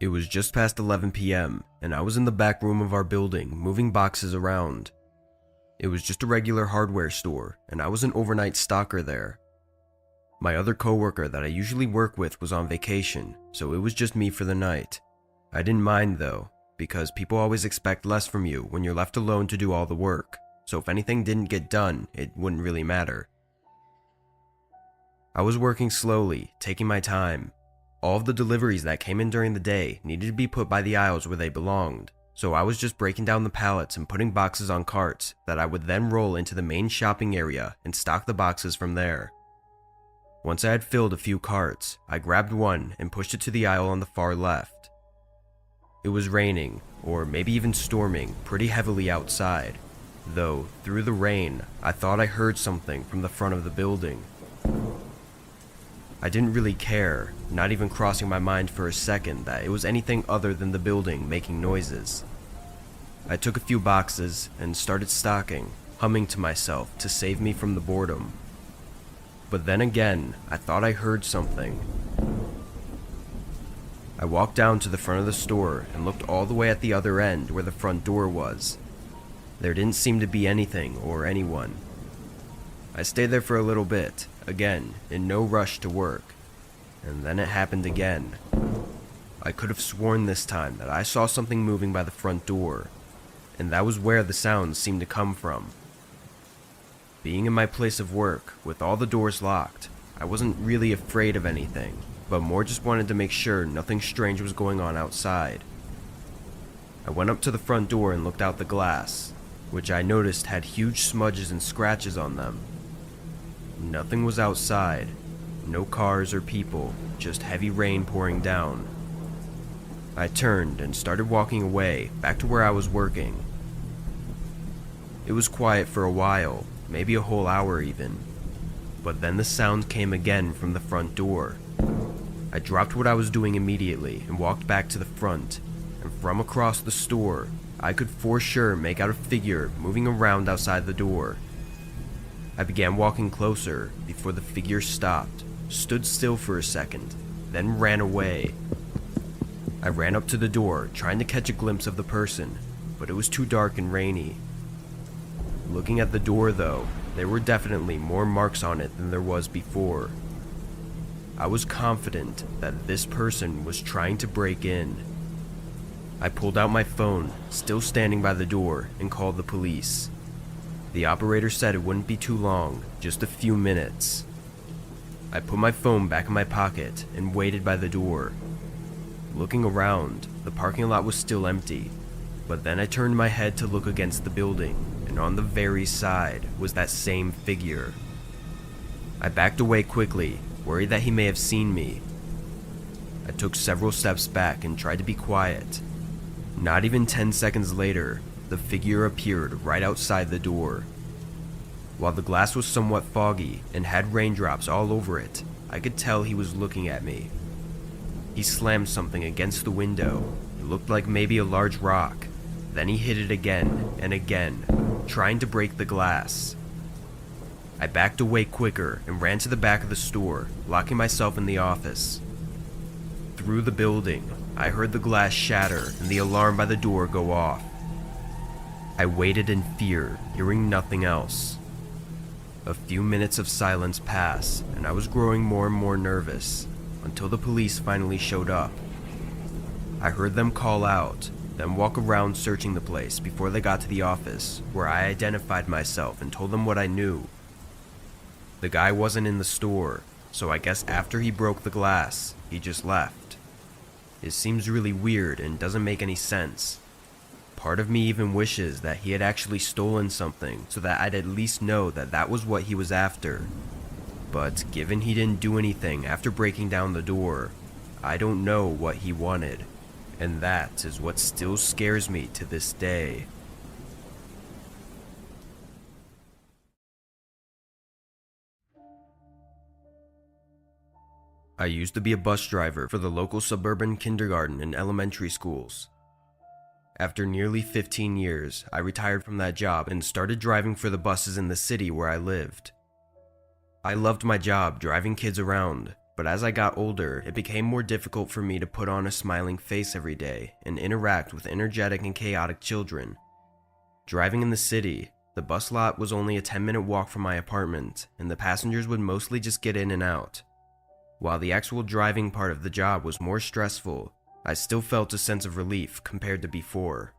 It was just past 11 p.m., and I was in the back room of our building, moving boxes around. It was just a regular hardware store, and I was an overnight stalker there. My other coworker that I usually work with was on vacation, so it was just me for the night. I didn't mind though, because people always expect less from you when you're left alone to do all the work, so if anything didn't get done, it wouldn't really matter. I was working slowly, taking my time. All of the deliveries that came in during the day needed to be put by the aisles where they belonged, so I was just breaking down the pallets and putting boxes on carts that I would then roll into the main shopping area and stock the boxes from there. Once I had filled a few carts, I grabbed one and pushed it to the aisle on the far left. It was raining, or maybe even storming, pretty heavily outside, though through the rain, I thought I heard something from the front of the building. I didn't really care, not even crossing my mind for a second that it was anything other than the building making noises. I took a few boxes and started stocking, humming to myself to save me from the boredom. But then again, I thought I heard something. I walked down to the front of the store and looked all the way at the other end where the front door was. There didn't seem to be anything or anyone. I stayed there for a little bit, again, in no rush to work, and then it happened again. I could have sworn this time that I saw something moving by the front door, and that was where the sounds seemed to come from. Being in my place of work, with all the doors locked, I wasn't really afraid of anything, but more just wanted to make sure nothing strange was going on outside. I went up to the front door and looked out the glass, which I noticed had huge smudges and scratches on them. Nothing was outside, no cars or people, just heavy rain pouring down. I turned and started walking away, back to where I was working. It was quiet for a while, maybe a whole hour even, but then the sound came again from the front door. I dropped what I was doing immediately and walked back to the front, and from across the store, I could for sure make out a figure moving around outside the door. I began walking closer before the figure stopped, stood still for a second, then ran away. I ran up to the door, trying to catch a glimpse of the person, but it was too dark and rainy. Looking at the door though, there were definitely more marks on it than there was before. I was confident that this person was trying to break in. I pulled out my phone, still standing by the door, and called the police. The operator said it wouldn't be too long, just a few minutes. I put my phone back in my pocket and waited by the door. Looking around, the parking lot was still empty, but then I turned my head to look against the building, and on the very side was that same figure. I backed away quickly, worried that he may have seen me. I took several steps back and tried to be quiet. Not even 10 seconds later, the figure appeared right outside the door. While the glass was somewhat foggy and had raindrops all over it, I could tell he was looking at me. He slammed something against the window. It looked like maybe a large rock. Then he hit it again and again, trying to break the glass. I backed away quicker and ran to the back of the store, locking myself in the office. Through the building, I heard the glass shatter and the alarm by the door go off. I waited in fear, hearing nothing else. A few minutes of silence passed, and I was growing more and more nervous, until the police finally showed up. I heard them call out, then walk around searching the place before they got to the office, where I identified myself and told them what I knew. The guy wasn't in the store, so I guess after he broke the glass, he just left. It seems really weird and doesn't make any sense. Part of me even wishes that he had actually stolen something so that I'd at least know that that was what he was after. But given he didn't do anything after breaking down the door, I don't know what he wanted, and that is what still scares me to this day. I used to be a bus driver for the local suburban kindergarten and elementary schools. After nearly 15 years, I retired from that job and started driving for the buses in the city where I lived. I loved my job driving kids around, but as I got older, it became more difficult for me to put on a smiling face every day and interact with energetic and chaotic children. Driving in the city, the bus lot was only a 10-minute walk from my apartment, and the passengers would mostly just get in and out. While the actual driving part of the job was more stressful, I still felt a sense of relief compared to before.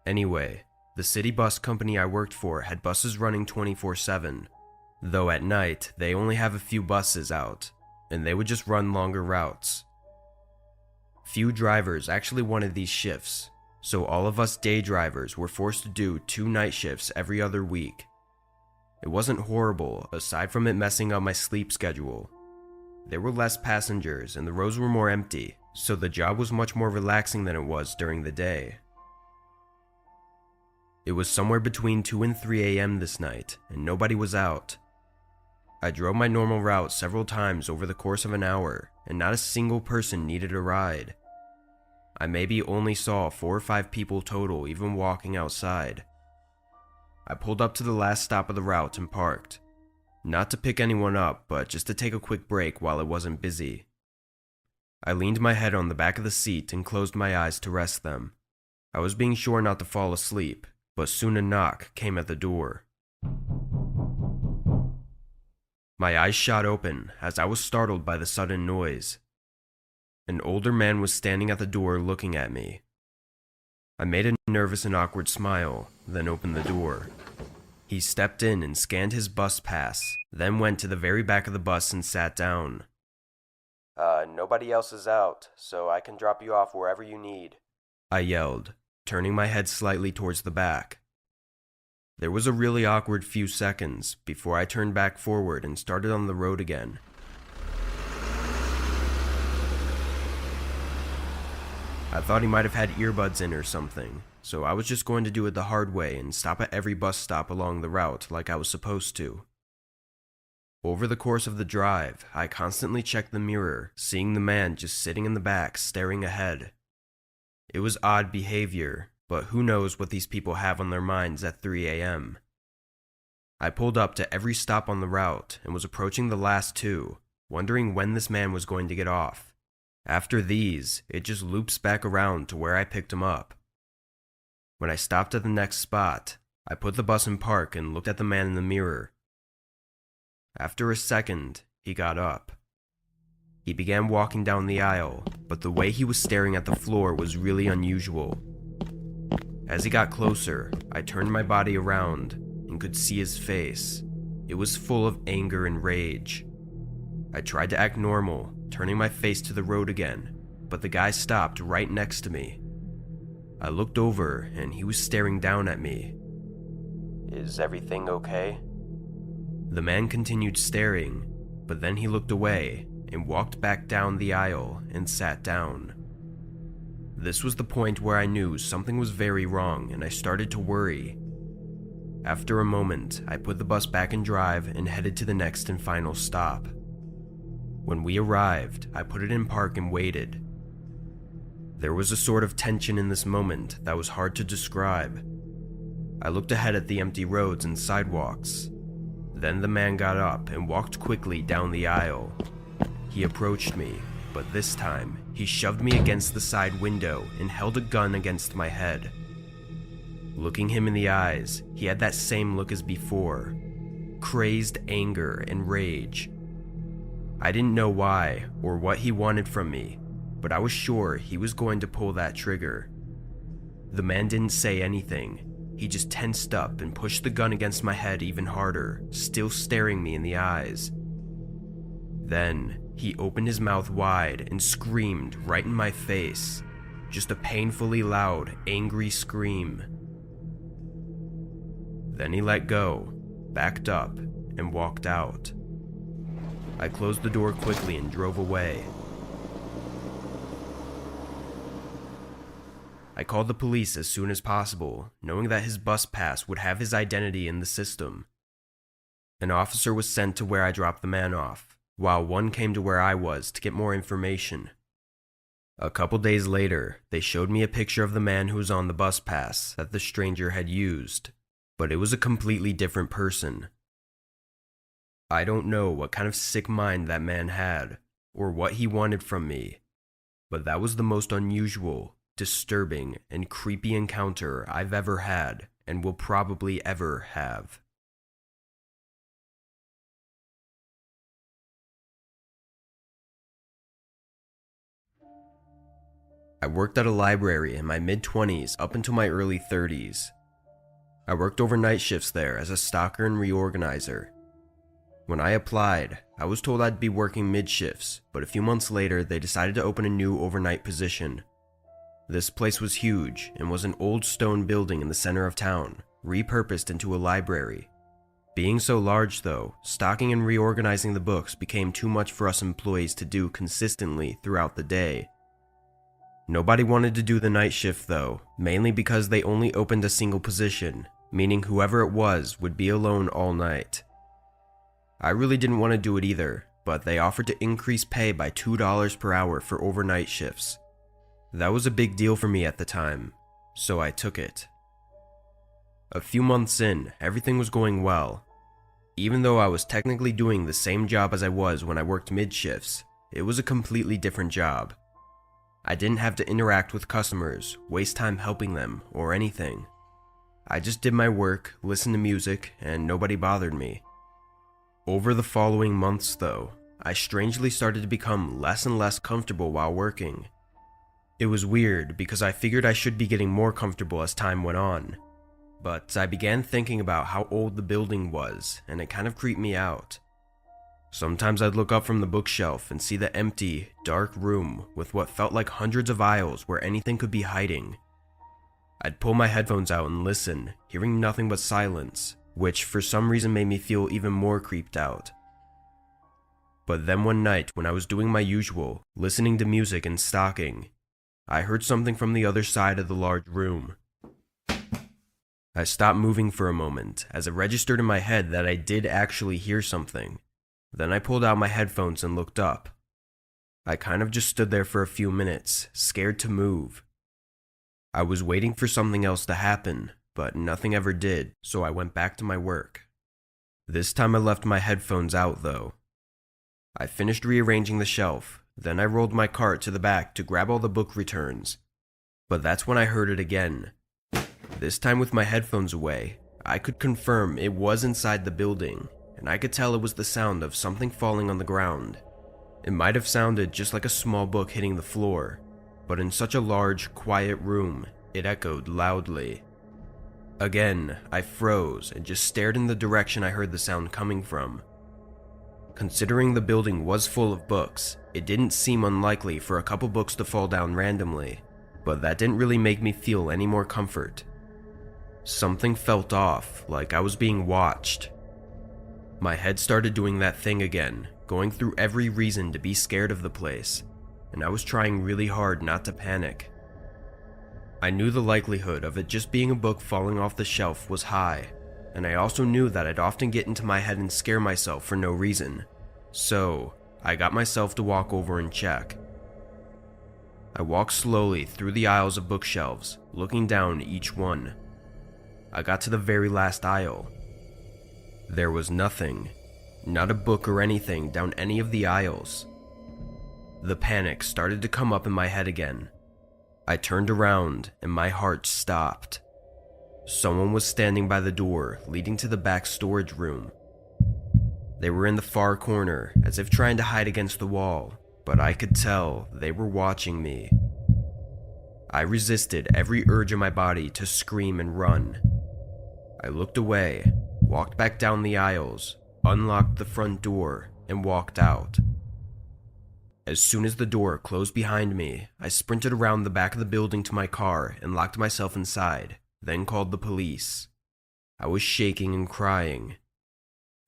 Anyway, the city bus company I worked for had buses running 24/7, though at night they only have a few buses out, and they would just run longer routes. Few drivers actually wanted these shifts, so all of us day drivers were forced to do 2 night shifts every other week. It wasn't horrible, aside from it messing up my sleep schedule. There were less passengers and the roads were more empty, so the job was much more relaxing than it was during the day. It was somewhere between 2 and 3 a.m. this night, and nobody was out. I drove my normal route several times over the course of an hour, and not a single person needed a ride. I maybe only saw 4 or 5 people total even walking outside. I pulled up to the last stop of the route and parked. Not to pick anyone up, but just to take a quick break while it wasn't busy. I leaned my head on the back of the seat and closed my eyes to rest them. I was being sure not to fall asleep, but soon a knock came at the door. My eyes shot open as I was startled by the sudden noise. An older man was standing at the door looking at me. I made a nervous and awkward smile, then opened the door. He stepped in and scanned his bus pass, then went to the very back of the bus and sat down. Nobody else is out, so I can drop you off wherever you need," I yelled, turning my head slightly towards the back. There was a really awkward few seconds before I turned back forward and started on the road again. I thought he might have had earbuds in or something, so I was just going to do it the hard way and stop at every bus stop along the route like I was supposed to. Over the course of the drive, I constantly checked the mirror, seeing the man just sitting in the back staring ahead. It was odd behavior, but who knows what these people have on their minds at 3 a.m. I pulled up to every stop on the route and was approaching the last 2, wondering when this man was going to get off. After these, it just loops back around to where I picked him up. When I stopped at the next spot, I put the bus in park and looked at the man in the mirror. After a second, he got up. He began walking down the aisle, but the way he was staring at the floor was really unusual. As he got closer, I turned my body around and could see his face. It was full of anger and rage. I tried to act normal, turning my face to the road again, but the guy stopped right next to me. I looked over and he was staring down at me. "Is everything okay?" The man continued staring, but then he looked away and walked back down the aisle and sat down. This was the point where I knew something was very wrong and I started to worry. After a moment, I put the bus back in drive and headed to the next and final stop. When we arrived, I put it in park and waited. There was a sort of tension in this moment that was hard to describe. I looked ahead at the empty roads and sidewalks. Then the man got up and walked quickly down the aisle. He approached me, but this time, he shoved me against the side window and held a gun against my head. Looking him in the eyes, he had that same look as before, crazed anger and rage. I didn't know why or what he wanted from me, but I was sure he was going to pull that trigger. The man didn't say anything. He just tensed up and pushed the gun against my head even harder, still staring me in the eyes. Then, he opened his mouth wide and screamed right in my face. Just a painfully loud, angry scream. Then he let go, backed up, and walked out. I closed the door quickly and drove away. I called the police as soon as possible, knowing that his bus pass would have his identity in the system. An officer was sent to where I dropped the man off, while one came to where I was to get more information. A couple days later, they showed me a picture of the man who was on the bus pass that the stranger had used, but it was a completely different person. I don't know what kind of sick mind that man had, or what he wanted from me, but that was the most unusual, disturbing, and creepy encounter I've ever had and will probably ever have. I worked at a library in my mid-20s up until my early 30s. I worked overnight shifts there as a stocker and reorganizer. When I applied, I was told I'd be working mid-shifts, but a few months later they decided to open a new overnight position. This place was huge and was an old stone building in the center of town, repurposed into a library. Being so large though, stocking and reorganizing the books became too much for us employees to do consistently throughout the day. Nobody wanted to do the night shift though, mainly because they only opened a single position, meaning whoever it was would be alone all night. I really didn't want to do it either, but they offered to increase pay by $2 per hour for overnight shifts. That was a big deal for me at the time, so I took it. A few months in, everything was going well. Even though I was technically doing the same job as I was when I worked mid-shifts, it was a completely different job. I didn't have to interact with customers, waste time helping them, or anything. I just did my work, listened to music, and nobody bothered me. Over the following months though, I strangely started to become less and less comfortable while working. It was weird because I figured I should be getting more comfortable as time went on. But I began thinking about how old the building was, and it kind of creeped me out. Sometimes I'd look up from the bookshelf and see the empty, dark room with what felt like hundreds of aisles where anything could be hiding. I'd pull my headphones out and listen, hearing nothing but silence, which for some reason made me feel even more creeped out. But then one night when I was doing my usual, listening to music and stocking, I heard something from the other side of the large room. I stopped moving for a moment as it registered in my head that I did actually hear something. Then I pulled out my headphones and looked up. I kind of just stood there for a few minutes, scared to move. I was waiting for something else to happen, but nothing ever did, so I went back to my work. This time I left my headphones out though. I finished rearranging the shelf, then I rolled my cart to the back to grab all the book returns. But that's when I heard it again. This time with my headphones away, I could confirm it was inside the building, and I could tell it was the sound of something falling on the ground. It might have sounded just like a small book hitting the floor, but in such a large, quiet room, it echoed loudly. Again, I froze and just stared in the direction I heard the sound coming from. Considering the building was full of books, it didn't seem unlikely for a couple books to fall down randomly, but that didn't really make me feel any more comfort. Something felt off, like I was being watched. My head started doing that thing again, going through every reason to be scared of the place, and I was trying really hard not to panic. I knew the likelihood of it just being a book falling off the shelf was high, and I also knew that I'd often get into my head and scare myself for no reason, so I got myself to walk over and check. I walked slowly through the aisles of bookshelves, looking down each one. I got to the very last aisle. There was nothing, not a book or anything down any of the aisles. The panic started to come up in my head again. I turned around and my heart stopped. Someone was standing by the door leading to the back storage room. They were in the far corner, as if trying to hide against the wall, but I could tell they were watching me. I resisted every urge in my body to scream and run. I looked away, walked back down the aisles, unlocked the front door, and walked out. As soon as the door closed behind me, I sprinted around the back of the building to my car and locked myself inside, then called the police. I was shaking and crying.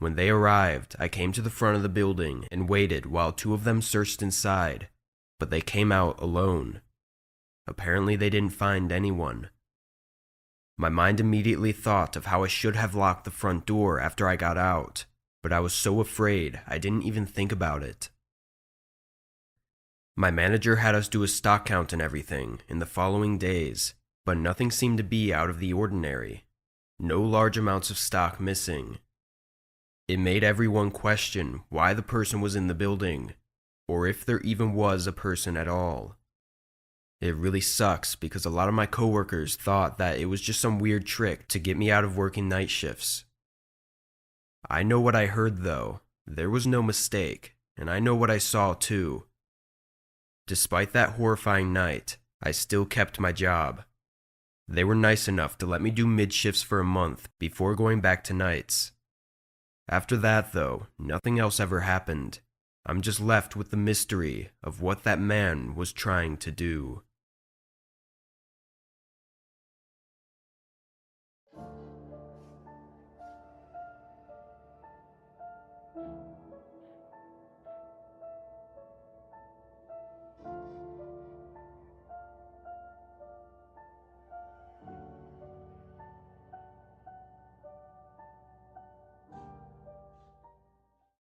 When they arrived, I came to the front of the building and waited while two of them searched inside, but they came out alone. Apparently they didn't find anyone. My mind immediately thought of how I should have locked the front door after I got out, but I was so afraid I didn't even think about it. My manager had us do a stock count and everything in the following days, but nothing seemed to be out of the ordinary. No large amounts of stock missing. It made everyone question why the person was in the building, or if there even was a person at all. It really sucks because a lot of my coworkers thought that it was just some weird trick to get me out of working night shifts. I know what I heard though. There was no mistake, and I know what I saw too. Despite that horrifying night, I still kept my job. They were nice enough to let me do mid-shifts for a month before going back to nights. After that though, nothing else ever happened. I'm just left with the mystery of what that man was trying to do.